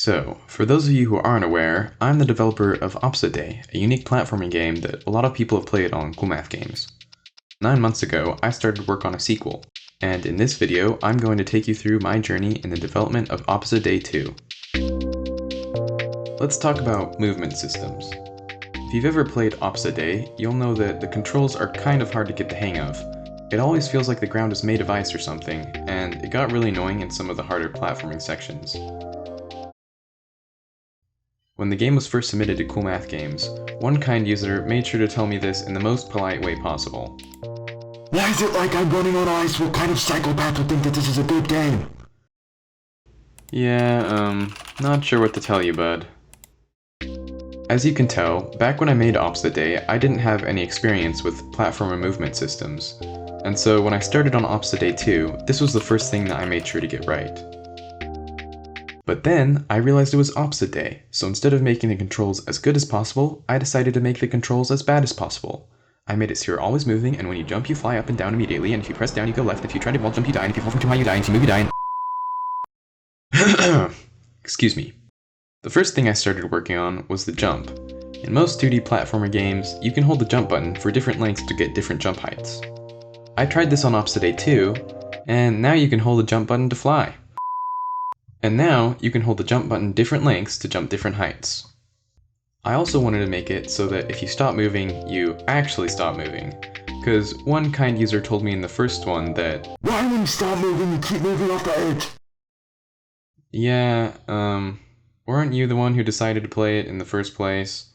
So, for those of you who aren't aware, I'm the developer of Opposite-Day, a unique platforming game that a lot of people have played on Cool Math Games. 9 months ago, I started work on a sequel, and in this video, I'm going to take you through my journey in the development of Opposite-Day 2. Let's talk about movement systems. If you've ever played Opposite-Day, you'll know that the controls are kind of hard to get the hang of. It always feels like the ground is made of ice or something, and it got really annoying in some of the harder platforming sections. When the game was first submitted to Cool Math Games, one kind user made sure to tell me this in the most polite way possible. Why is it like I'm running on ice? What kind of psychopath would think that this is a good game? Yeah, not sure what to tell you, bud. As you can tell, back when I made Opposite-Day, I didn't have any experience with platformer movement systems, and so when I started on Opposite-Day 2, this was the first thing that I made sure to get right. But then, I realized it was Opposite-Day, so instead of making the controls as good as possible, I decided to make the controls as bad as possible. I made it so you're always moving, and when you jump you fly up and down immediately, and if you press down you go left, if you try to wall jump you die, and if you fall from too high you die, and if you move you die, and excuse me. The first thing I started working on was the jump. In most 2D platformer games, you can hold the jump button for different lengths to get different jump heights. I tried this on Opposite-Day 2, and now you can hold the jump button to fly. And now, you can hold the jump button different lengths to jump different heights. I also wanted to make it so that if you stop moving, you actually stop moving. Cause one kind user told me in the first one that, Why when you stop moving, you keep moving off the edge? yeah, weren't you the one who decided to play it in the first place?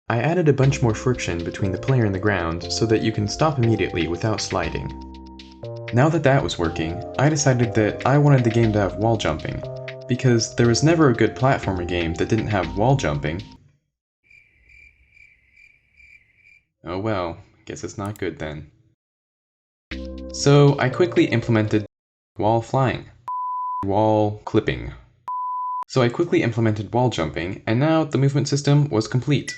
I added a bunch more friction between the player and the ground so that you can stop immediately without sliding. Now that that was working, I decided that I wanted the game to have wall jumping, because there was never a good platformer game that didn't have wall jumping. Oh well, guess it's not good then. So I quickly implemented wall flying, wall clipping. So I quickly implemented wall jumping, and now the movement system was complete.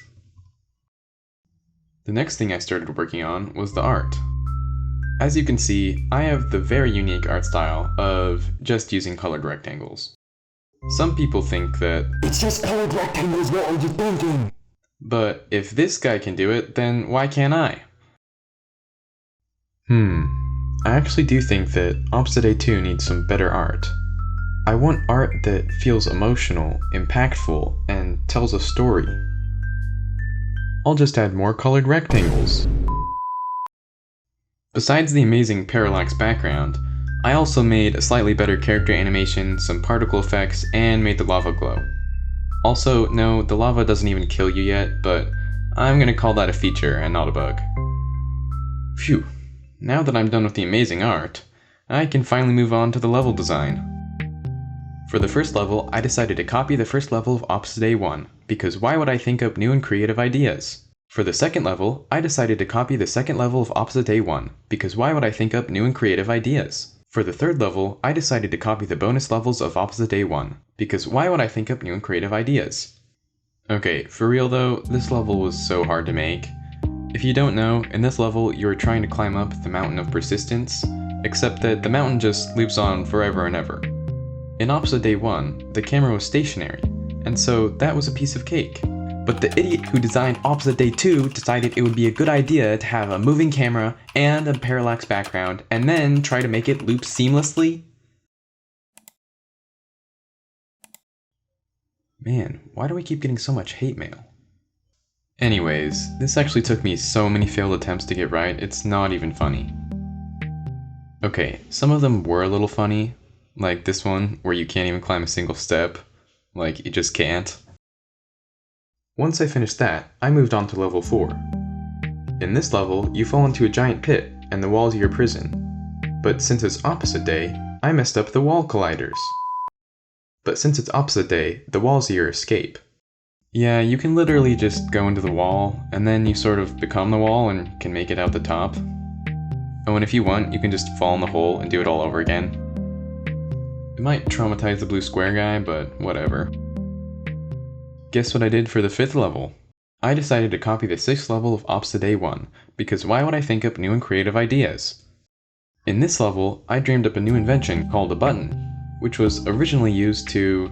The next thing I started working on was the art. As you can see, I have the very unique art style of just using colored rectangles. Some people think that, It's just colored rectangles, what are you thinking? but if this guy can do it, then why can't I? I actually do think that Opposite-Day 2 needs some better art. I want art that feels emotional, impactful, and tells a story. I'll just add more colored rectangles. Besides the amazing parallax background, I also made a slightly better character animation, some particle effects, and made the lava glow. Also, no, the lava doesn't even kill you yet, but I'm gonna call that a feature and not a bug. Phew, now that I'm done with the amazing art, I can finally move on to the level design. For the first level, I decided to copy the first level of Opposite-Day 1, because why would I think up new and creative ideas? For the second level, I decided to copy the second level of Opposite-Day 1, because why would I think up new and creative ideas? For the third level, I decided to copy the bonus levels of Opposite-Day 1, because why would I think up new and creative ideas? Okay, for real though, this level was so hard to make. If you don't know, in this level you are trying to climb up the Mountain of Persistence, except that the mountain just loops on forever and ever. In Opposite-Day 1, the camera was stationary, and so that was a piece of cake. But the idiot who designed Opposite-Day 2 decided it would be a good idea to have a moving camera and a parallax background, and then try to make it loop seamlessly? Man, why do we keep getting so much hate mail? Anyways, this actually took me so many failed attempts to get right, it's not even funny. Okay, some of them were a little funny, like this one where you can't even climb a single step, like you just can't. Once I finished that, I moved on to level 4. In this level, you fall into a giant pit, and the walls are your prison. But since it's Opposite-Day, I messed up the wall colliders. But since it's Opposite-Day, the walls are your escape. Yeah, you can literally just go into the wall, and then you sort of become the wall and can make it out the top. Oh, and if you want, you can just fall in the hole and do it all over again. It might traumatize the blue square guy, but whatever. Guess what I did for the 5th level? I decided to copy the 6th level of Opposite-Day 1, because why would I think up new and creative ideas? In this level, I dreamed up a new invention called a button, which was originally used to